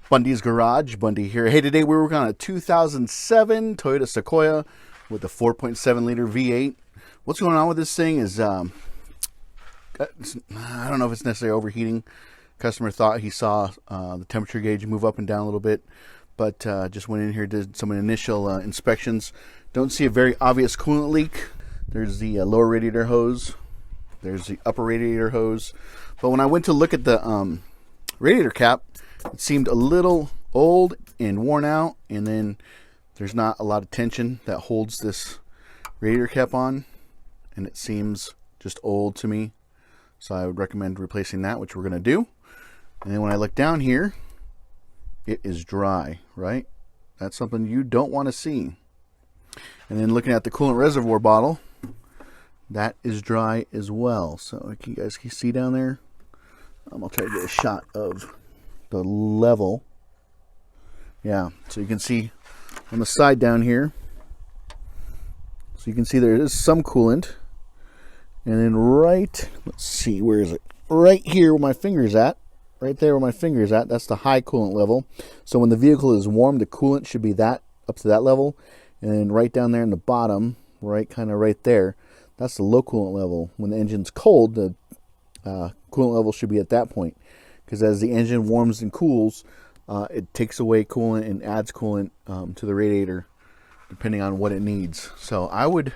Bundys Garage, Bundy here. Hey, today we're working on a 2007 Toyota Sequoia with a 4.7 liter V8. What's going on with this thing is, I don't know if it's necessarily overheating. Customer thought he saw the temperature gauge move up and down a little bit, but just went in here, did some initial inspections. Don't see a very obvious coolant leak. There's the lower radiator hose. There's the upper radiator hose. But when I went to look at the radiator cap, it seemed a little old and worn out, and then there's not a lot of tension that holds this radiator cap on, and it seems just old to me. So I would recommend replacing that, which we're going to do. And then when I look down here, it is dry, right? That's something you don't want to see. And then looking at the coolant reservoir bottle, that is dry as well. So you guys can see down there. I'll try to get a shot of the level. Yeah, so you can see on the side down here. So you can see there is some coolant. And then let's see, where is it? Right here where my finger's at. Right there where my finger's at, that's the high coolant level. So when the vehicle is warm, the coolant should be up to that level. And then right down there in the bottom, kind of right there, that's the low coolant level. When the engine's cold, the coolant level should be at that point. Because as the engine warms and cools, it takes away coolant and adds coolant to the radiator, depending on what it needs. So I would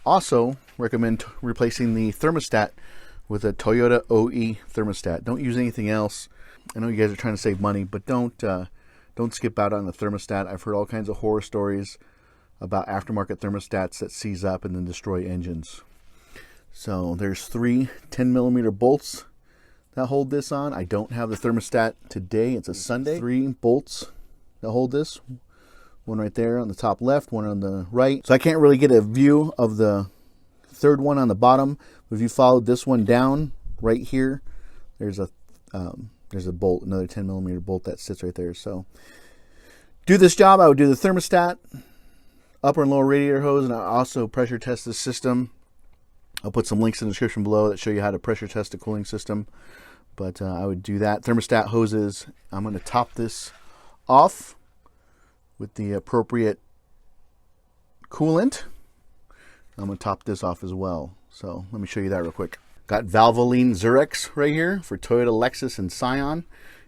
also recommend replacing the thermostat with a Toyota OE thermostat. Don't use anything else. I know you guys are trying to save money, but don't skip out on the thermostat. I've heard all kinds of horror stories about aftermarket thermostats that seize up and then destroy engines. So there's 3 10mm bolts that hold this on. I don't have the thermostat today. It's a Sunday. 3 bolts that hold this. One right there on the top left, one on the right. So I can't really get a view of the third one on the bottom. But if you followed this one down right here, there's a bolt, another 10mm bolt that sits right there. So do this job. I would do the thermostat, upper and lower radiator hose, and I also pressure test the system. I'll put some links in the description below that show you how to pressure test a cooling system. But I would do that. Thermostat hoses, I'm going to top this off with the appropriate coolant. I'm going to top this off as well. So let me show you that real quick. Got Valvoline Zurex right here for Toyota, Lexus, and Scion.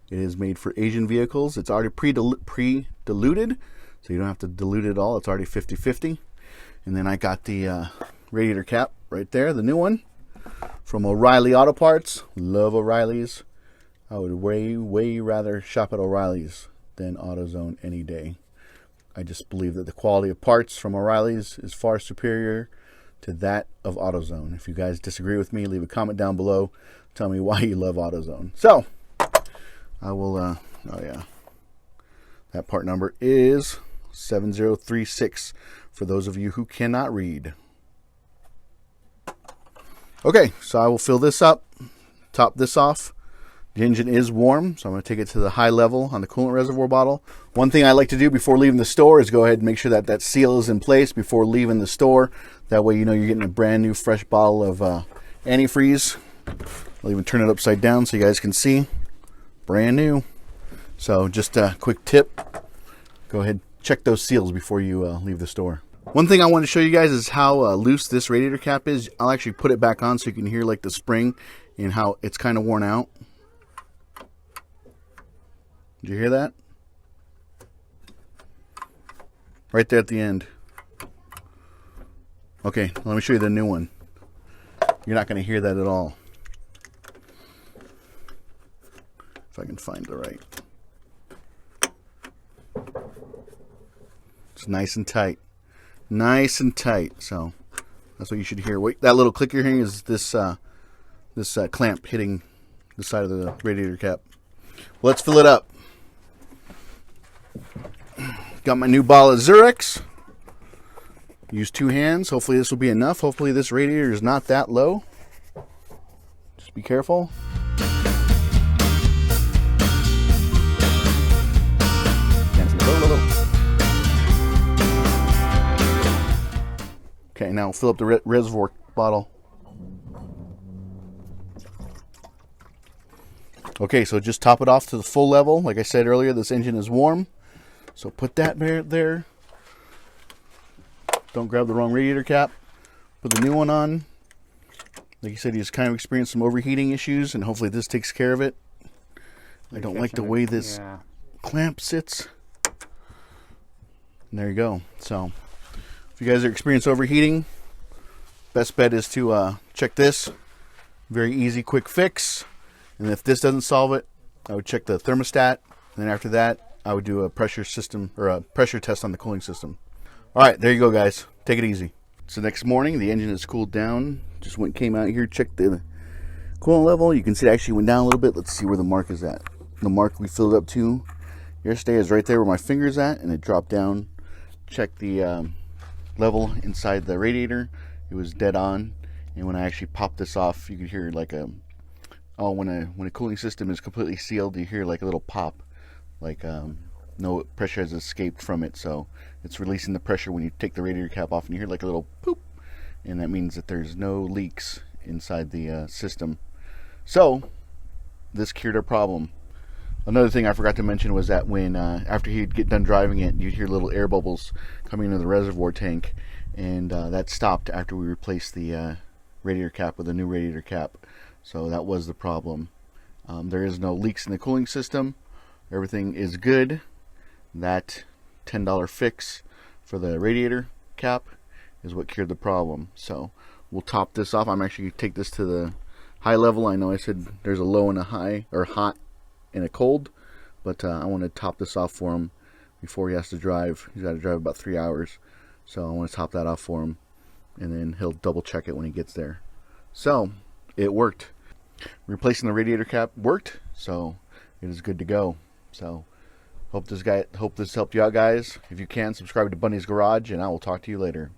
It is made for Asian vehicles. It's already pre-diluted, so you don't have to dilute it all. It's already 50-50. And then I got the radiator cap right there, the new one from O'Reilly Auto Parts. Love O'Reilly's. I would way rather shop at O'Reilly's than AutoZone any day. I just believe that the quality of parts from O'Reilly's is far superior to that of AutoZone. If you guys disagree with me, leave a comment down below. Tell me why you love AutoZone. So I will oh yeah, that part number is 7036 for those of you who cannot read. Okay, so I will fill this up, top this off. The engine is warm, so I'm going to take it to the high level on the coolant reservoir bottle. One thing I like to do before leaving the store is go ahead and make sure that that seal is in place before leaving the store. That way you know you're getting a brand new fresh bottle of antifreeze. I'll even turn it upside down so you guys can see. Brand new. So just a quick tip. Go ahead, check those seals before you leave the store. One thing I want to show you guys is how loose this radiator cap is. I'll actually put it back on so you can hear like the spring and how it's kind of worn out. Did you hear that? Right there at the end. Okay, let me show you the new one. You're not going to hear that at all. If I can find the right. It's nice and tight. Nice and tight. So that's what you should hear. Wait, that little click you're hearing is this clamp hitting the side of the radiator cap. Well, let's fill it up. Got my new ball of Zurex. Use 2 hands. Hopefully this will be enough. Hopefully this radiator is not that low. Just be careful. Okay, now fill up the reservoir bottle. Okay, so just top it off to the full level. Like I said earlier, this engine is warm. So put that there. Don't grab the wrong radiator cap. Put the new one on. Like you said, he's kind of experienced some overheating issues, and hopefully this takes care of it. I don't like the way this clamp sits. And there you go. So if you guys are experiencing overheating, best bet is to check this. Very easy, quick fix. And if this doesn't solve it, I would check the thermostat. And then after that, I would do a pressure system or a pressure test on the cooling system. All right, there you go, guys. Take it easy. So next morning, the engine has cooled down. Just came out here, checked the coolant level. You can see it actually went down a little bit. Let's see where the mark is at. The mark we filled it up to yesterday is right there where my finger's at, and it dropped down. Check the level inside the radiator. It was dead on. And when I actually popped this off, you could hear like when a cooling system is completely sealed, you hear like a little pop, like no pressure has escaped from it. So it's releasing the pressure when you take the radiator cap off, and you hear like a little poop, and that means that there's no leaks inside the system. So this cured our problem. Another thing I forgot to mention was that when after he'd get done driving it, you'd hear little air bubbles coming into the reservoir tank, and that stopped after we replaced the radiator cap with a new radiator cap. So that was the problem. There is no leaks in the cooling system. Everything is good. That $10 fix for the radiator cap is what cured the problem. So we'll top this off. I'm actually going to take this to the high level. I know I said there's a low and a high, or hot and a cold, but I want to top this off for him before he has to drive. He's got to drive about 3 hours. So I want to top that off for him, and then he'll double check it when he gets there. So it worked. Replacing the radiator cap worked, so it is good to go. So hope this helped you out, guys. If you can, subscribe to Bundys Garage, and I will talk to you later.